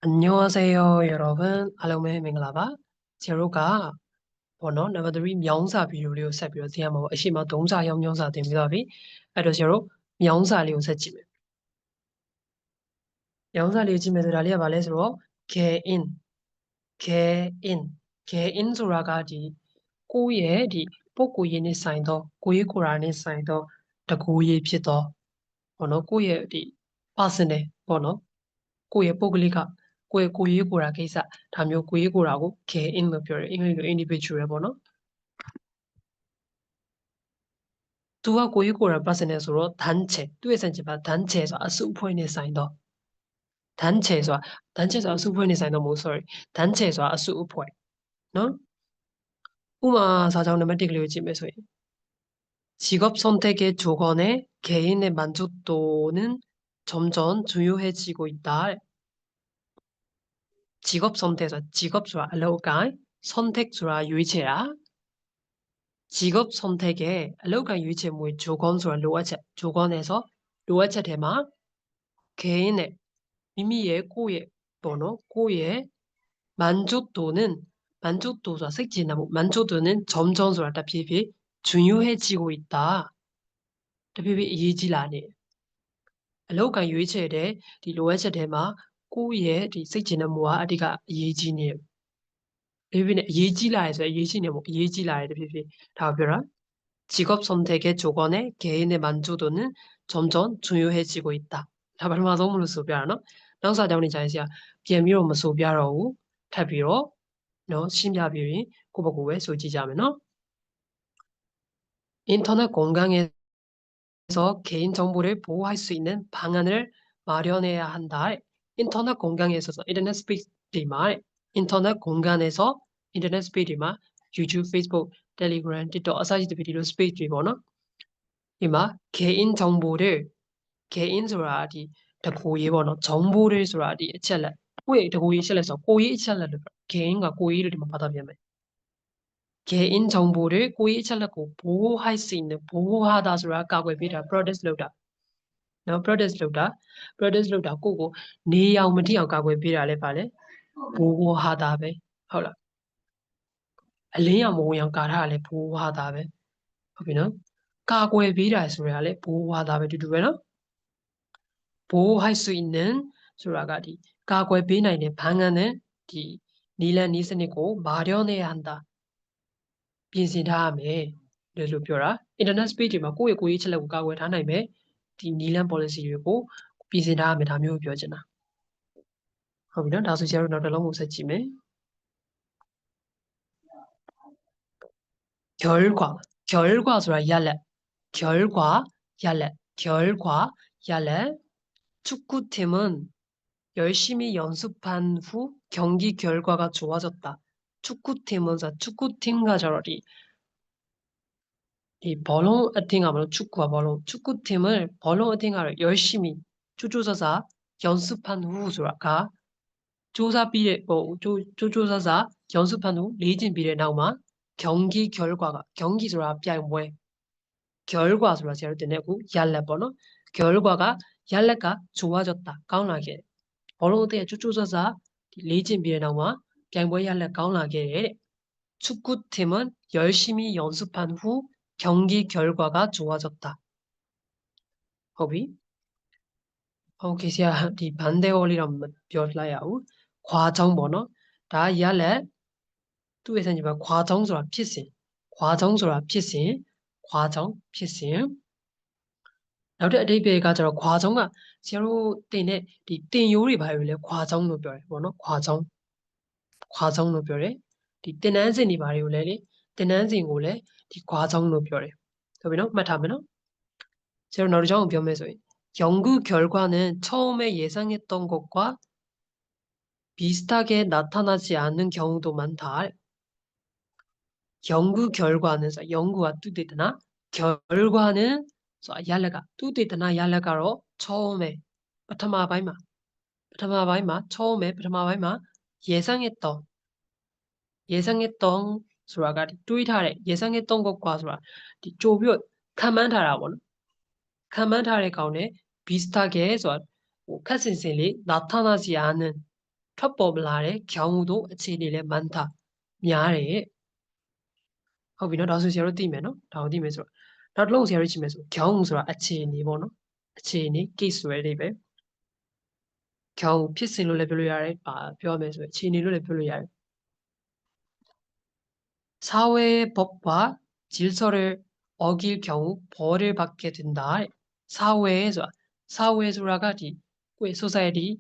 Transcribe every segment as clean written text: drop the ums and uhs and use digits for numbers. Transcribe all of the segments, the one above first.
안녕하세요, 여러분. 알로메 밍글라바. 제로가 번호 넘버 3 명사 비율을 살펴 보면 아시마 동사형 명사 됩니다. 그래서 제로 명사를 살지면 명사를 지면 들어야 말해서 개인, 개인, 개인 소라가 디 고의 디 복고인의 사인도 고의 고라는 사인도 더 고의 피도 번호 고의 디 personal 번호 고의 복리가ကိုယ်ကိုယ်ရေးကိုယ်တာကိစ္စဒါမျိုးကိုယ်ရေးကိုယ်တာကို care in လို့ပြောတယ်အင်္ဂလိပ်လို individual ပေါ့နော်သူကကိုယ်ရေးကိုယ်တာ personal ဆိုတော့ 단체 သူ့ရဲ့စံချင်ပါ 단체 ဆိုတာအစုအဖွဲ့နဲ့ဆိုင်တော့ 단체 ဆိုတာအစုအဖွဲ့နဲ့ဆိုင်တော့မဟုတ် sorry 단체 ဆိုတာအစုအဖွဲ့နော်ဥပမာစာကြောင်းနံပါတ်1ကလေးကိုကြည့်မယ်ဆိုရင် 직업 선택의 조건에 개인의 만족도는 점점 중요해지고 있다. 직업 선택에서 직업ဆိုတာအလုပ်အကိုင်선택ဆိုတာရွေးချယ်တာ 직업 선택에 အလုပ်အကိုင်ရွေးချယ်မှု 조건ဆိုတာလိုအပ်ချက် 조건에서 လိုအပ်ချက်ထဲမှာ 개인의 မိမိရဲ့ကိုယ့်ရဲ့ပေါ့နော်ကိုယ့်ရဲ့ 만족도는 만족도ဆိုတာစိတ်ကျေနပ်မှု 만족도는 점점ဆိုတာတဖြည်းဖြည်း 중요해지고 있다. တဖြည်းဖြည်းအရေးကြီးလာနေတယ်အလုပ်အကိုင်ရွေးချယ်တဲ့ဒီလိုအပ်ချက်ထဲမှာကိုယ့်ရဲ့ဒီစိတ်ကျေနပ်မှုကအဓိကအရေးကြီးနေတယ်တဖြည်းဖြည်းနဲ့အရေးကြီးလာတယ်ဆိုရင်အရေးရှိနေမို့အရေးကြီးလာတယ်တဖြည်းဖြည်းဒါကိုပြောတာ 직업 선택의 조건에 개인의 만족도는 점점 중요해지고 있다. 다 발마 너무 소비하나? 나사 자원이 자이시야 비미로 뭐 소비하라고 탑비로 너 심야비리 고보고에 소지자면은 인터넷 공간에서 개인 정보를 보호할 수 있는 방안을 마련해야 한다. 인터넷 공간에 있어서 인터넷 스피드만 인터넷 공간에서 인터넷 스피드만 유튜브, 페이스북, 텔레그램, 틱톡, 어사지드 비디오 스피드이거나 이마 개인 정보를 개인ဆိုတာဒီတကိုရေးပေါ့နော်정보를ဆိုတာဒီအချက်လက်ကိုယ့်ရဲ့တကိုရေးအချက်လက်ဆိုကိုရေးအချက်လက်လို့ 개인 ကကိုရေးလို့ဒီမှာဘာသာပြန်မယ် 개인 정보를 ကိုရေးအချက်လက်ကို 보호할 수 있는 보호하다ဆိုတာကာကွယ်ပေးတာ protect လုပ်တာနော် protect လုပ်တာ protect လုပ်တာကိုကိုနေအောင်မထိအောင်ကာကွယ်ပေးတာလဲပါလဲ 보호하다 ပဲဟုတ်လားအလင်းရောင်မဝင်အောင်ကာထားတာလဲ 보호하다 ပဲဟုတ်ပြီနော်ကာကွယ်ပေးတာဆိုတာလဲ 보호하다 ပဲတူတူပဲနော် 보호할 수 있는ဆိုတာကဒီကာကွယ်ပေးနိုင်တဲ့ဘန်ကန်နဲ့ဒီနီလန်နီးစနစ်ကို마련해야 한다 ပြင်ဆင်ထားရမယ်လို့ပြောတာ internet space တွေမှာကိုယ့်ရဲ့ကိုယ်ရေးချက်လက်ကိုကာကွယ်ထားနိုင်မယ်ဒီနီလန် policy တွေကိုပြင်ဆင်ထားရမယ်ဒါမျိုးကိုပြောချင်တာဟုတ်ပြီနော်ဒါဆိုဆရာတို့နောက်တစ်လုံးကိုဆက်ကြည့်မယ် 결과 ဆိုတာရလဒ် 결과 ရလဒ် 축구팀은 열심히 연습한 후 경기 결과가 좋아졌다. 축구팀은 축구팀과 저러리 이 버롱 어팅하면 축구와 버롱 축구팀을 버롱 어팅하를 열심히 쪼쪼사사 연습한 후 소라가 조사 비례 쪼쪼사사 연습한 후 레이진 비례 나오마 경기 결과가 경기 소라 삐아 뭐해 결과 소라 제로 되네고 얄레 버노 결과가 얄레가 좋아졌다. 가운하게 버로드의 쪼쪼사사 레이진 비례나와 병보야를 가운하게 축구팀은 열심히 연습한 후 경기 결과가 좋아졌다. 허비? 계시야 이 반대어리란 별라야우 과정 번호 다 야래 뚜에서니까 과정소라 피신 과정소라 피신 과정 피신 နောက်တဲ့အဓိပ္ပာယ်ကကျတော့ခွာချုံကဆရာတို့တင်တဲ့ဒီတင်ရိုးတွေဘာတွေလဲခွာချုံလို့ပြောတယ်ပေါ့နော်ခွာချုံလို့ပြောတယ်ဒီတင်နန်းစဉ်တွေဘာတွေကိုလဲလေတင်နန်းစဉ်ကိုလည်းဒီခွာချုံလို့ပြောတယ်ဟုတ်ပြီနော်မှတ်ထားမယ်နော်ဆရာတို့နောက်တစ်ကြောင်းကိုပြောမယ်ဆိုရင်연구 결과는 처음에 예상했던 것과 비슷하게 나타나지 않는 경우도 많다. 연구 결과는 연구와 뜻이되나 결과는 얄레가 뜻이되나 얄레가로 처음에ပထမပိုင်းမှာ처음에ပထမပိုင်းမှာ 예상했던ဆိုတာကတွေးထားတဲ့ 예상했던 것과ဆိုတာဒီကြိုပြီးခံမှန်းထားတာပေါ့နော်ခံမှန်းထားတဲ့ကောင်နဲ့ 비슷하게ဆိုတာခက်စင်စင်လေး 나타나지 않은 ထွက်ပေါ်မလာတဲ့ခေါင်းတို့အခြေအနေလည်း 많다 များတယ် ဟုတ်ပြီနော်ဒါဆိုဆရာတို့သိမယ်နော်ဒါကိုသိမယ်ဆိုတော့နောက်တစ်လုံးဆရာတို့ကြည့်မယ်ဆိုခေါင်းဆိုတာအခြေအနေပေါ့နော်အခြေအနေ case ဆိုတဲ့အိဗယ်ခေါင်းဖြစ်စဉ်လို့လည်းပြောလို့ရတယ်ပြောမယ်ဆိုရင်အခြေအနေလို့လည်းပြောလို့ရတယ်사회의 법과 질서를 어길 경우 벌을 받게 된다. 사회에서 사회소라가 그 소사이티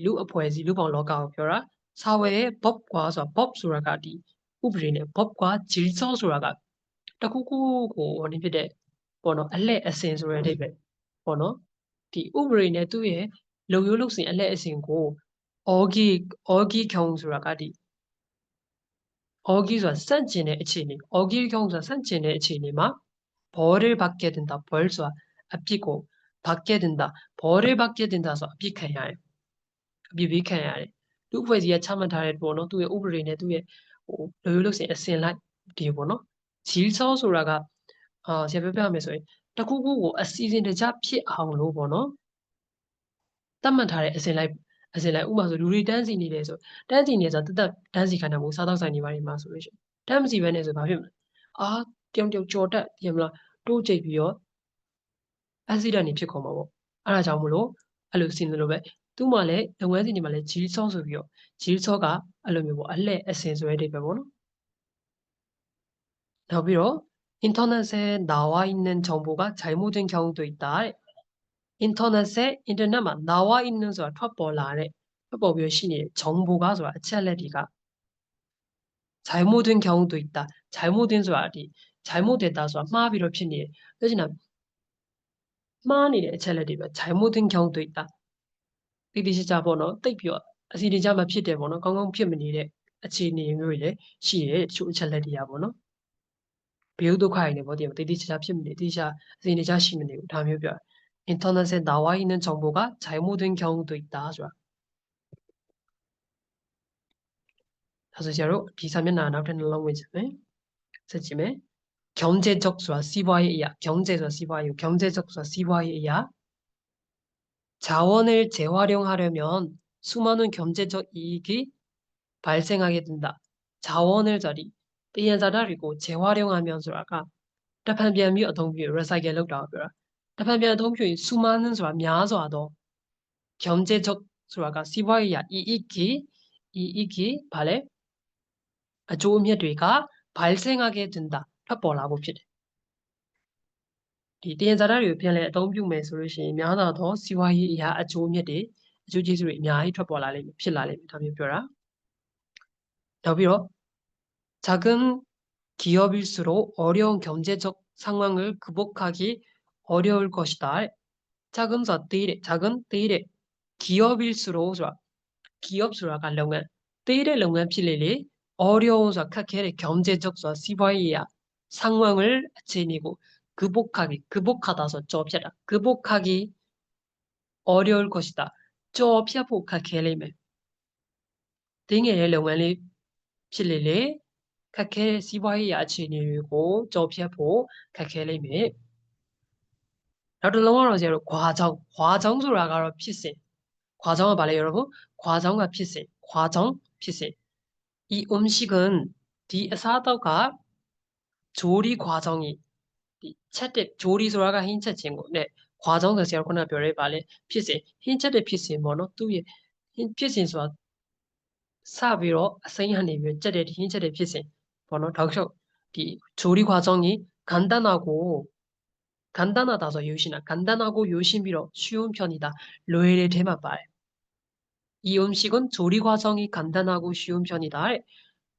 လူအဖွဲ့အစည်းလူပေါင်းလောကကိုပြောတာ 사회의 법과 법ဆိုတာကဥပဒေနဲ့ 법과 질서ဆိုတာကတခုခုကိုဟိုဖြစ်တဲ့ပေါ့နော်အလှည့်အစဉ်ဆိုတဲ့အဓိပ္ပာယ်ပေါ့နော်ဒီဥပဒေနဲ့သူ့ရဲ့လုံရိုးလုံစဉ်အလှည့်အစဉ်ကို 어기 경우ဆိုတာက어기ဆိုတာဆန့်ကျင်တဲ့အခြေအနေ 어길 경우ဆိုတာဆန့်ကျင်တဲ့အခြေအနေမှာ 벌을 받게 된다. 벌ဆိုတာအပြစ်ကို 받게 된다. 벌을 받게 된다 ဆိုတာအပြစ်ခံရတယ်အပြစ်ပေးခံရတယ်လူအဖွဲ့အစည်းကချမှတ်ထားတဲ့ပေါ့နော်သူ့ရဲ့ဥပဒေနဲ့သူ့ရဲ့ဟိုလူရိုးလို့စင်အစင်လိုက်ဒီပေါ့နော် 질서 ဆိုတာကဆရာပြောပြမယ်ဆိုရင်တခုခုကိုအစီအစဉ်တကျဖြစ်အောင်လို့ပေါ့နော်သတ်မှတ်ထားတဲ့အစင်လိုက်ဥပမာဆိုလူတွေတန်းစီနေတယ်ဆိုတန်းစီနေဆိုတသက်တန်းစီခံတာမဟုတ်စားတော့ဆိုင်နေပါနေမှာဆိုလို့ရှိရင်တန်းမစီဘဲနဲ့ဆိုဘာဖြစ်မလဲတယောက်ကြော်တက်ပြင်မလားတိုးကြိတ်ပြီးတော့ accident တွေဖြစ်ကုန်မှာပေါ့အဲ့ဒါကြောင့်မလို့အဲ့လိုစင်လို့ပဲသူ့မှာလည်းလုပ်ငန်းစဉ်တွေမှာလည်း 질서 ဆိုပြီးတော့ 질서 ကအဲ့လိုမျိုးပေါ့အလှည့်အစင်ဆိုတဲ့အဓိပ္ပာယ်ပေါ့နော်နောက်ပြီးတော့ 인터넷에 나와 있는 정보가 잘못된 경우도 있다. 인터넷에 인터넷မှာ 나와 있는ဆိုတာထွက်ပေါ်လာတဲ့ထွက်ပေါ်ပြီးရှိနေတဲ့ 정보가ဆိုတာအချက်လက်တွေက 잘못된 경우도 있다. 잘못된ဆိုတာ잘못됐다ဆိုတာမှားပြီးတော့ဖြစ်နေတယ်ပြောချင်တာမှားနေတဲ့အချက်လက်တွေပဲ 잘못된 경우도 있다. တိတိကျကျပေါ့နော်တိတ်ပြီးတော့အစီအတကျမှဖြစ်တယ်ပေါ့နော်ကောင်းကောင်းဖြစ်မနေတဲ့အခြေအနေမျိုးတွေလည်းရှိတယ်တချို့အချက်လက်တွေကပေါ့နော်ဘေးဥဒုက္ခတွေနဲ့ပေါ့တိတိကျကျဖြစ်မနေတိကျအစီအတကျရှိမနေဘူးဒါမျိုးပြော 인터넷에 나와 있는 정보가 잘못된 경우도 있다 ဆိုတာဒါဆိုဆရာတို့ဒီစာမျက်နှာနောက်ထပ်နှလုံးဝင်ကြည့်မယ်ဆက်ကြည့်မယ် 경제적ဆိုတာစီးပွားရေးအရာ 경제ဆိုတာစီးပွားရေး 경제적ဆိုတာစီးပွားရေးအရာ 자원을 재활용하려면 수많은 경제적 이익이 발생하게 된다. 자원을 자리, 띠엔자다리고 재활용하면 소라가 다판변미 어동비 recycle လုပ်တာ ပြောတာ 다판변 어동비 수많은 소라 များစွာသော 경제적 소라가 시바이야 이익이 발에 အကျိုးအမြတ်တွေက 발생하게 된다. ထွက်ပေါ်လာဖို့ဖြစ်တယ်ဒီတင်စားတွေကိုပြန်လဲအသုံးပြုမယ်ဆိုလို့ရှိရင်များသောသောစီးပွားရေးအရာအကျိုးအမြတ်တွေအကျိုးကျေးဇူးတွေအများကြီးထွက်ပေါ်လာလိမ့်မယ်ဖြစ်လာလိမ့်မယ်ဒါမျိုးပြောတာနောက်ပြီးတော့ 작은 기업일수록 어려운 경제적 상황을 극복하기 어려울 것이다. 작은 띠래 작은 띠래 기업일수록 기업 수라가 롱은 띠래 롱은 필리리 어려운 각해의 경제적 시바이야 상황을 지니고 극복하다서 좁혀라 극복하기 어려울 것이다. 좁혀복하게리면 등의 롱은 필리리 각해의 시바이야 지니고 좁혀복하게리면 나도 영어로 제로 과정 소라가 필세 과정을 말해 여러분 과정과 필세 과정 필세 이 음식은 디 사다가 조리 과정이 채대 조리 소라가 흰채 친구 네 과정도 제가 그나 별에 말해 필세 흰채대 필세 뭐노 또에 흰 필세 소라 사비로 생하니 몇째대 흰채대 필세 뭐노 덕쇼 디 조리 과정이 간단하다서 요시나 간단하고 요심비로 쉬운 편이다. 로엘의 대마발 이 음식은 조리 과정이 간단하고 쉬운 편이다.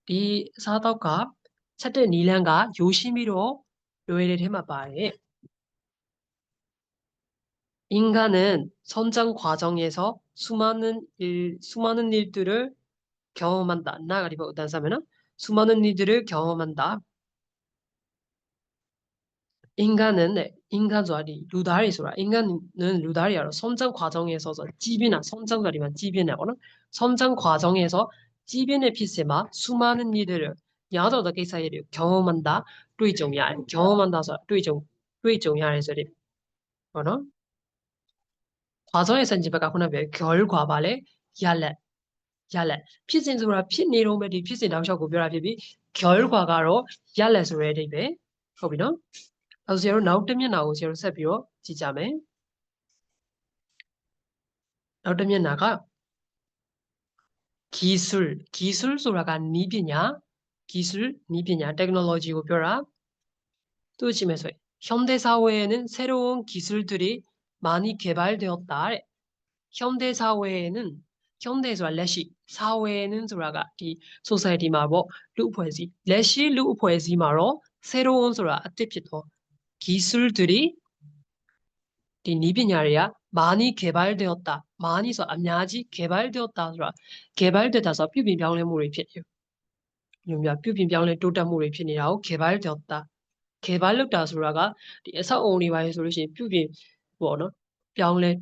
이 사덕과 차트 니량과 요심히로 로엘의 대마발 인간은 성장 과정에서 수많은 일들을 경험한다. 나가리바 우단사면은 수많은 일들을 경험한다. 인간 조아리 루다리 소라 인간은 루다리아로 성장 과정에서 찌비나 성장 자리만 찌비나거나 성장 과정에서 찌비네 피세마 수많은 일들을 야도다 게사이를 경험한다. တွေ့ကြုံရတယ် 경험한다서 တွေ့ကြုံရတယ်ဆိုတဲ့ 뭐너 과정에서 이제 바가 그나 결과 발에 야렛 야래 피진 소라 피니로메 디 피진 나오셔고 벼라 피비 결과가로 야래 소래 되베 호비노 그래서 여러분 나올 때면 나오고 여러분ဆက်ပြီးတော့ ကြည့်ကြမယ် နောက်တစ်မျက်နှာက 기술ဆိုတာက 니비냐 기술 니비냐 technology ကို ပြောတာ 또 심해서 현대 사회에는 새로운 기술들이 많이 개발되었다. 현대 사회에는 현대에서 레시 사회에는 소라가 이 소사이티 마보 루포에지 레시 루포에지 마로 새로운 소라 아티피토 기술들이 이 니비냐리야 많이 개발되었다. 많이서 암야지 개발되었다. 소라 개발되다서 뷰빈병례물이ဖြစ်요. 유미야 뷰빈병례တိုးတက်မှုတွေ ဖြစ်နေတာကို 개발되었다. 개발력다 소라가 이 사오니 와이 소리시 뷰빈 뭐너 ပြောင်းလဲ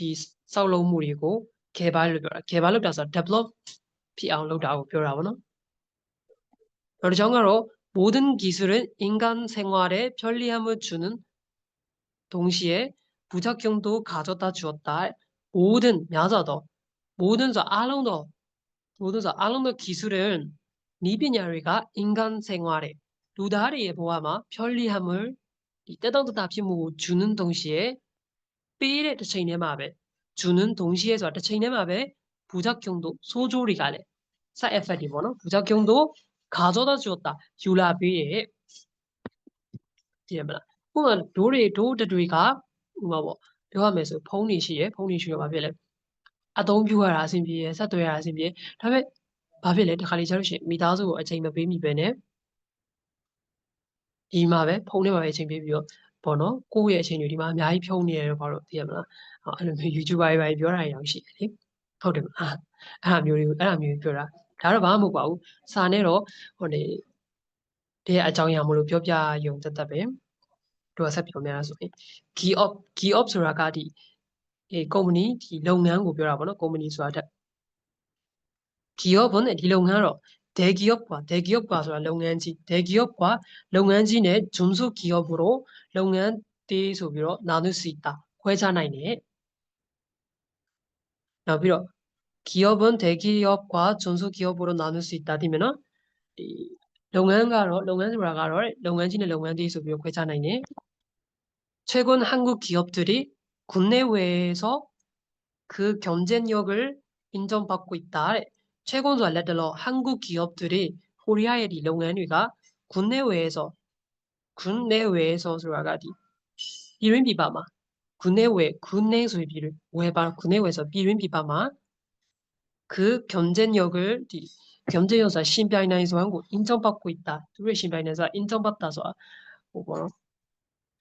이 사올롱물이고 개발을ပြောတာ 개발력다 서 develop ဖြစ်အောင်လုပ်တာကို ပြောတာပေါ့နော်. 그리고 정가로 모든 기술은 인간 생활에 편리함을 주는 동시에 부작용도 가져다 주었다. 모든 야자도 모든 저 알롱도 기술은 니비냐리가 인간 생활에 루다리에 보아마 편리함을 때당도 주는 동시에 삐레 차이네마베 주는 동시에서 차이네마베 부작용도 소조리가래 사에페디 뭐노 부작용도 가져다 주었다. 유라비에 디에마라 그러면 도리가 뭐ပြောရမယ်ဆို 폰이ရှိရယ် 폰이ရှိရပါဖြစ်လဲ အသုံးပြုရတာ အဆင်ပြေရယ် ဆက်သွယ်ရတာ အဆင်ပြေ ဒါပေမဲ့ ဘာဖြစ်လဲ တခါလေကျလို့ရှိရင် မိသားစုကို အချိန်မပေးမိပဲနဲ့ ဒီမှာပဲ ဖုန်းထဲမှာပဲ အချိန်ပေးပြီးတော့ ပေါ့နော် ကိုယ့်ရဲ့ အချိန်တွေ ဒီမှာ အများကြီး ဖြုံးနေရတယ် ဘာလို့ သိရမလား အဲ့လိုမျိုး YouTuber တွေ ပြောတာတွေတောင်ရှိတယ်လေ ဟုတ်တယ်မလား အဲ့ဒါမျိုးတွေ ပြောတာ ဒါတော့ ဘာမှမဟုတ်ပါဘူး စာနဲ့တော့ တဲ့ အကြောင်းအရာမို့လို့ ပြောပြရုံသက်သက်ပဲ တို့က ဆက်ပြောမယ်ဆိုရင် 기업ဆိုတာက ကုမ္ပဏီ ဒီလုပ်ငန်းကို ပြောတာပေါ့နော် ကုမ္ပဏီဆိုတာထက် 기업은 ဒီလုပ်ငန်းတော့ 대기업과ဆိုတာ လုပ်ငန်းကြီး 대기업과 လုပ်ငန်းကြီးနဲ့ 중소기업으로 လုပ်ငန်းသေး ဆိုပြီးတော့ 나눌 수 있다. ခွဲခြားနိုင်တယ်. နောက်ပြီးတော့ 기업은 대기업과 중소기업으로 나눌 수 있다. 되면은 이လုပ်ငန်းဆိုတာကတော့ လုပ်ငန်းကြီးနဲ့ လုပ်ငန်းသေး ဆိုပြီးတော့ ခွဲခြားနိုင်တယ်. 최근 한국 기업들이 국내외에서 그 경쟁력을 인정받고 있다. 최근도 알려들어 한국 기업들이 코리아의 이လုပ်ငန်းတွေက 국내외에서 소라가디 비륜 비바마 국내 소비를 외발 국내외에서 비륜 비바마 그 경쟁력을 경쟁력사 신변인에서 한국 인정받고 있다. 둘의 신변인에서 인정받다서 뭐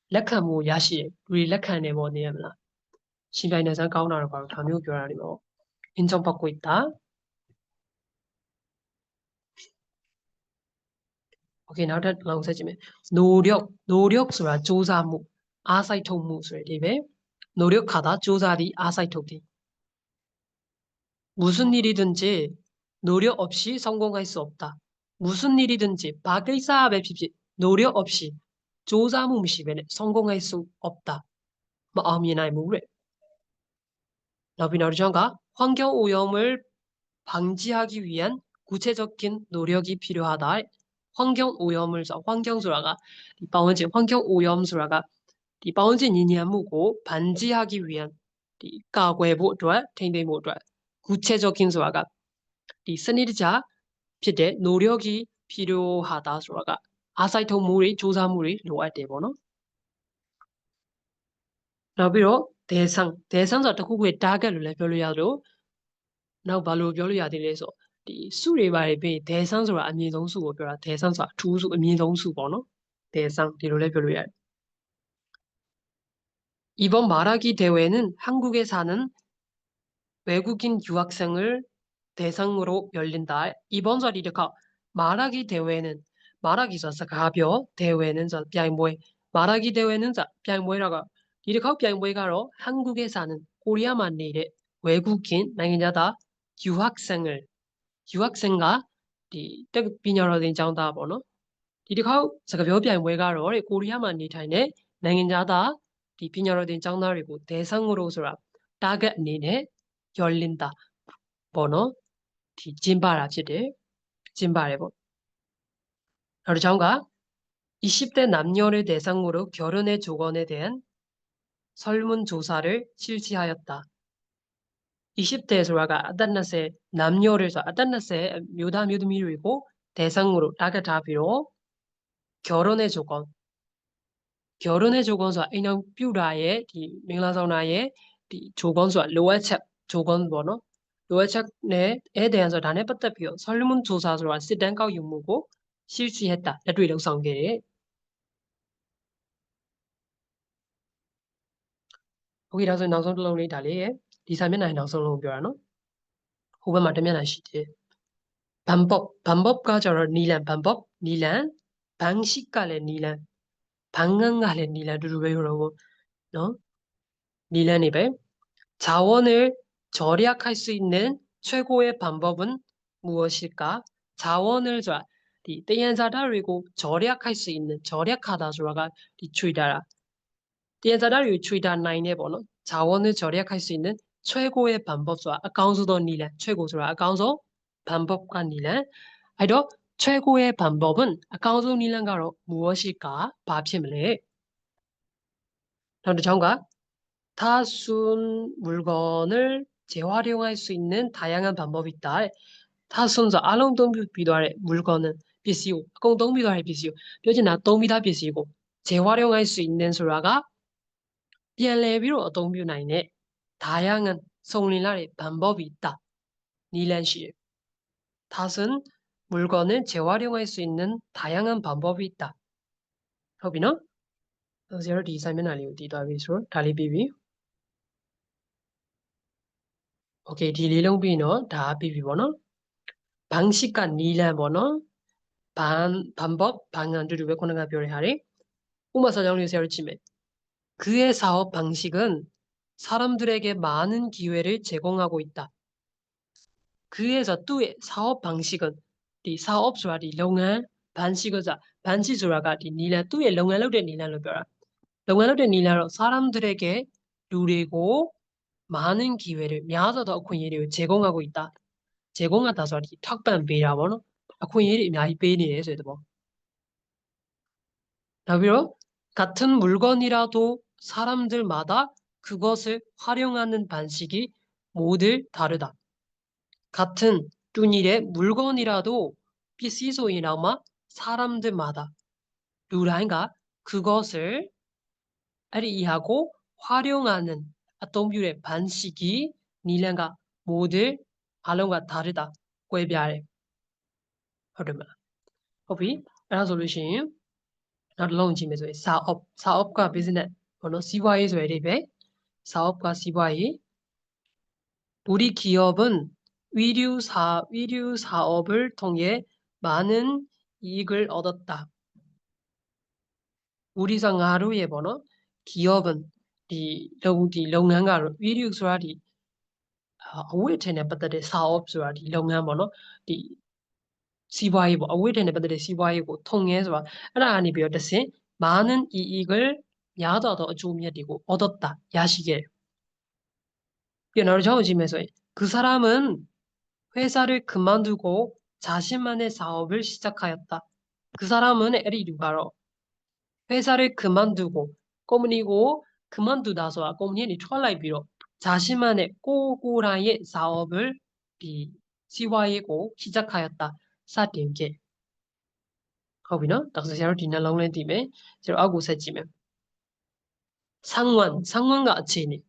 렉하모 야시 우리 렉하네 뭐냐면 신변인에서 가오나를 바로 다묘 교환이 뭐 인정받고 있다. 오케이, 나도 랑세지면 노력ဆိုတာ 조사무, 아사이통무ဆိုတဲ့ 이베 노력하다, 조사디, 아사이통디. 무슨 일이든지 노력 없이 성공할 수 없다. 무슨 일이든지 바글사업에 핍시 노력 없이 조사무 무시베네 성공할 수 없다. 뭐 아미나이 무래. 러비너르정가 환경 오염을 방지하기 위한 구체적인 노력이 필요하다. 환경 오염을 환경수라가 환경 오염수라가 이방원진이니아무고 반지하기 위한 가괴보 탱대모 구체적인 수라가 스니르자 필때 노력이 필요하다 수라가 아사이토물이 조사물이 로아대보노. 나비로 대상자 특구의 타겟을 별로야로 나 발로 별로야 되래서 이 수리 바이베 대상수가 아미동수고 별라 대상수가 두수 아미동수 보노 대상 뒤로래 별로야. 이번 말하기 대회는 한국에 사는 외국인 유학생을 대상으로 열린다. 이번 자리가 말하기 대회는 말하기 자서 가벼 대회는 자 비앙모에 말하기 대회는 자 비앙모에라가 이렇게 비앙모에가로 한국에 사는 코리아만 일의 외국인နိုင်ငံသား 유학생과 이တက်ပညာတော်သင်ကျောင်းသားပေါ့နော် ဒီတစ်ခေါက်စကားပြောပြိုင်ပွဲကတော့ ကိုရီးယားမှာနေထိုင်တဲ့နိုင်ငံသား ဒီပညာတော်သင်ကျောင်းသားတွေကို 대상으로ဆိုတာ target အနေနဲ့ 열린다 ပေါ့နော် 디 진바라ဖြစ်တယ်. 진바래 뭐.နောက်တစ်ကြောင်းက 20대 남녀를 대상으로 결혼의 조건에 대한 설문조사를 실시하였다. 20대ဆိုတာအသက်20 남녀를ဆိုတာအသက်20 မျိုးသားမျိုးသမီးတွေကို 대상으로 target ထားပြီးတော့ 결혼의 조건 결혼의 조건ဆိုတာအိမ်အောင်ပြုတာရဲ့ဒီမင်္ဂလာဆောင်တာရဲ့ဒီ 조건ဆိုတာလိုအပ်ချက် 조건 ပေါ့နော်လိုအပ်ချက်နဲ့အဲ့တဲ့ဆိုတာဒါနဲ့ပတ်သက်ပြီးတော့ 설문조사ဆိုတာစစ်တမ်းကောက်ယူမှုကို 실시했다 လက်တွေ့လုပ်ဆောင်ခဲ့တယ်. โอเคဒါဆိုနောက်ဆုံးတစ်လုံးလေးဒါလေးရဲ့ဒီစာမျက်နှာနောက်ဆုံးလုံးပြောတာနော်ဟိုဘက်မှာတစ်မျက်နှာရှိတယ်반법가 저런 니란 반법 니란 방식가 래 니란 방안가 래 니란 두루베 요러고 너 니란이 배 자원을 절약할 수 있는 최고의 방법은 무엇일까? 자원을 띠엔사다리고 절약할 수 있는 절약하다 주라가 뒤추이다라 띠엔사다리 추이다 나인에 번호 자원을 절약할 수 있는 최고의 방법 수와 아까운서도 니란 최고 수라 아까운서 방법과 니란 아이도 최고의 방법은 아까운서 니란가로 무엇일까? 밥심을래. 다음 정가 다순 물건을 재활용할 수 있는 다양한 방법이 있다. 다순서 알롱동비도할 물건은 비시오, 공동비도할 비시오. 요즘 나 동비다 비시고 재활용할 수 있는 수라가 ပြန်လည်ပြီးတော့အသုံးပြုနိုင်တဲ့다양한 성린날의 방법이 있다. 니란시. 다슨 물건을 재활용할 수 있는 다양한 방법이 있다. 허비너? 제로 디사면 알리오 디다비스로 달리비비. 오케이 딜리롱비너 다 비비버너. 방식과 니란 버너. 방법 방안들을 왜 코너가 별하리? 우마사장류 세월 치매. 그의 사업 방식은 사람들에게 많은 기회를 제공하고 있다. 그에서 또의 사업 방식은 이 사업수와 이 농안 반식어자 반시수라가 이 니라 또의 농안로대 니라로 벼라. 농안로대 니라로 사람들에게 누리고 많은 기회를များသောသော အခွင့်အရေးတွေကို 제공하고 있다. 제공하다ဆိုတာဒီထောက်ပံ့ပေးတာပေါ့နော်အခွင့်အရေးတွေအများကြီးပေးနေတယ်ဆိုတဲ့သဘော နောက်ပြီးတော့ 같은 물건이라도 사람들마다 그것을 활용하는 방식이 모두 다르다. 같은 뚜니의 물건이라도 비시소이나마 사람들마다 누라인가 그것을 이해하고 활용하는 어떤뷰의 방식이 니랑가 모두 알론과 다르다. 꿰비아래. 그러면 호비 알아서루신 나длong지면서 사업과 비즈니스 뭐너 시바이 소리배 사업과 시바이 우리 기업은 위류 사업을 통해 많은 이익을 얻었다. 우리 상하루의 번호 기업은 디 롱한가 위류 소리 어웨테네 받다데 사업 소리 롱한 번호 디 시바이 뭐 어웨테네 받다데 시바이고 통해서 아니 비어듯이 많은 이익을 야더더 조미야디고 얻었다. 야시게. 너를 적어지면서 그 사람은 회사를 그만두고 자신만의 사업을 시작하였다. 그 사람은 에리류가로 회사를 그만두고 꼬문이고 그만두다서 꼬문이ထွက်လိုက်ပြီးတော့ 자신만의 꼬고라의 사업을 시와이고 시작하였다. 사딘게. 거기는 딱서로 디나롱렌 팀에 제로 아고 세지면 상황과 아치니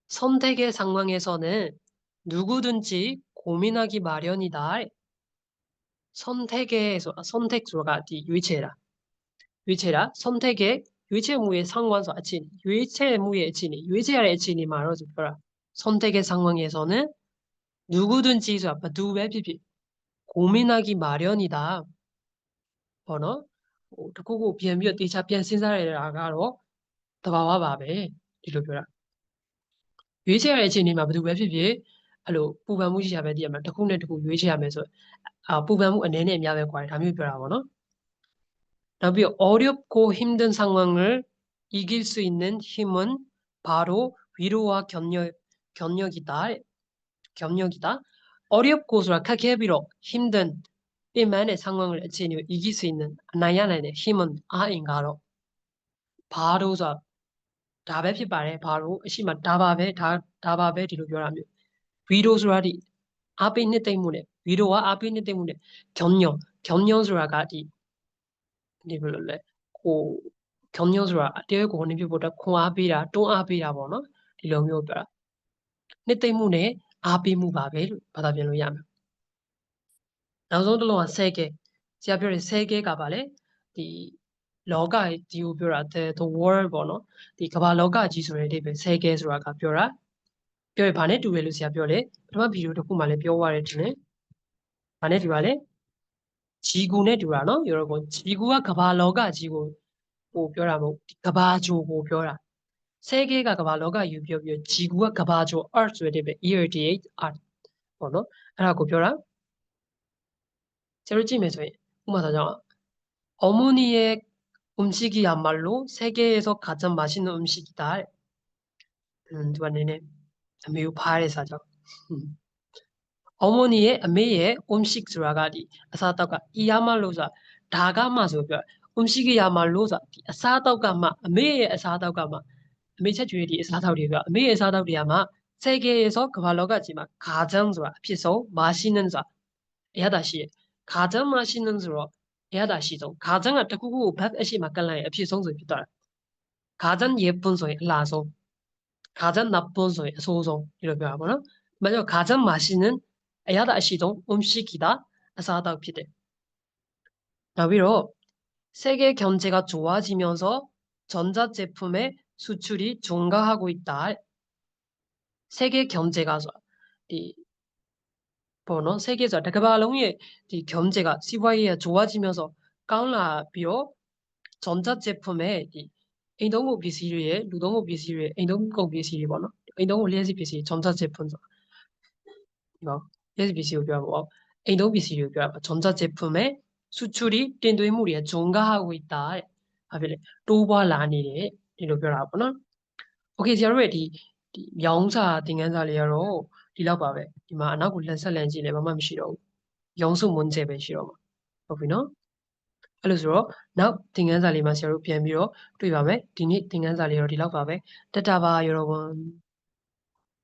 선택의 상황에서는 누구든지 고민하기 마련이다. 선택수가 유체라 선택의 유체무의 상관서 아치니 유체무의 치니 유체아의 치니 말어줘 봐. 선택의 상황에서는 누구든지 누구베피피 고민하기 마련이다. 번호 그거 비행비어 뒤차 비행 신사라가로 더봐봐 봐ပဲ ဒီလိုပြောတာ ရွေးချယ်ရတဲ့အခြေအနေမှာဘယ်သူပဲဖြစ်ဖြစ်အဲ့လိုပူပန်မှုရှိရပဲတည်ရမှာတစ်ခုနဲ့တစ်ခုရွေးချယ်ရမယ်ဆိုပူပန်မှုအနေနဲ့အများပဲကွာဒါမျိုးပြောတာပေါ့နော်နောက်ပြီး 어렵고 힘든 상황을 이길 수 있는 힘은 바로 위로와 견력이다. 경력이다. 어렵고ဆိုတာ ခက်ခဲပြီးတော့ 힘든 빈만의 상황을အခြေအနေကို 이길 수 있는 나야 나의 힘은 아인 가로 바로 자ဒါပဲဖြစ်ပါတယ်ဘာလို့အရှိမဒါပါပဲဒါပါပဲဒီလိုပြောတာမျိုးဗီဒီယိုဆိုတာဒီအားပေးနှစ်သိမ့်မှုနဲ့ဗီဒီယိုကအားပေးနှစ်သိမ့်မှုနဲ့경영ဆိုတာကဒီဘယ်လိုလဲဟို경영ဆိုတာအတဲကိုနေပြဖို့တော့ခွန်အားပေးတာတွန်းအားပေးတာပေါ့နော်ဒီလိုမျိုးပြောတာနှစ်သိမ့်မှုနဲ့အားပေးမှုပါပဲလို့ဘာသာပြန်လို့ရမယ်နောက်ဆုံးတစ်လုံးကဆဲကဲဆရာပြောတယ်ဆဲကဲကပါလေဒီလောကကြီးကိုပြောတာ the world ပေါ့နော်ဒီကမ္ဘာလောကကြီးဆိုတဲ့အဓိပ္ပာယ်ဆဲကဲဆိုတာကပြောတာပြောရဘာနဲ့တူတယ်လို့ဆရာပြောလေပထမဗီဒီယိုတစ်ခုမှလည်းပြောသွားတယ်ဒီလေဘာနဲ့တူပါလဲဂျီကူနဲ့တူတာနော်ရောတော့ဂျီကူကကမ္ဘာလောကကြီးကိုဟိုပြောတာမဟုတ်ကမ္ဘာဂျိုကိုပြောတာဆဲကဲကကမ္ဘာလောကကြီးပြောပြီးဂျီကူကကမ္ဘာဂျို earth ဆိုတဲ့အဓိပ္ပာယ် earth ပေါ့နော်အဲ့ဒါကိုပြောတာ제로 찜에서 우마다장 어머니의 음식이야말로 세계에서 가장 맛있는 음식이다. 누가 내내 매우 파래사죠. 어머니의 아메의 음식 들어가디 아사다가 이야말로자 다가마서 음식이야말로자 아사다가마 아메의 아사다가마 아메 차주에디 아사다우리가 아메의 아사다우리야마 세계에서 그발로가지만 가장 좋아 피서 맛있는 자 야다시 가장 맛있는 수로 야다 시종 가장은 딱구구 박 아시 막갈라의 피성소 피다 가장 예쁜 소의 라소 가장 나쁜 소의 소송 이렇게 하거나 만약 가장 맛있는 야다 시종 음식이다 아사다 피데 나위로 세계 경제가 좋아지면서 전자제품의 수출이 증가하고 있다 세계 경제가 이ပေါ့နော်세계ဆိုတာတစ်ကမ္ဘာလုံးရဲ့ဒီ경제가စီးပွားရေးက 좋아지면서 ကောင်းလာပြီးတော့전자제품의 ဒီအိမ်သုံးကုန်ပစ္စည်းတွေရဲ့လူသုံးကုန်ပစ္စည်းတွေအိမ်သုံးကုန်ပစ္စည်းတွေပေါ့နော်အိမ်သုံးကုန်လျှက်စစ်ပစ္စည်း전자제품ဆိုနော်လျှက်စစ်ပစ္စည်းကိုပြောပါပေါ့အိမ်သုံးပစ္စည်းတွေကိုပြောတာ전자제품의 수출이တင်သွင်းမှုတွေ증가하고 있다တဲ့ဘာဖြစ်လဲတိုးပွားလာနေတယ်ဒီလိုပြောတာပေါ့နော်โอเคဆရာတို့ရဲ့ဒီမြောင်းစာသင်ခန်းစာလေးကတော့ဒီလောက်ပါပဲဒီမှာအနောက်ကိုလက်ဆက်လန်ကြည့်လဲဘာမှမရှိတော့ဘူးရောင်းစုမွန်းကျဲပဲရှိတော့မှာဟုတ်ပြီနော်အဲ့လိုဆိုတော့နောက်သင်ခန်းစာလေးမှာဆရာတို့ပြန်ပြီးတော့တွေ့ပါမယ်ဒီနေ့သင်ခန်းစာလေးတော့ဒီလောက်ပါပဲတတပါရောဝန်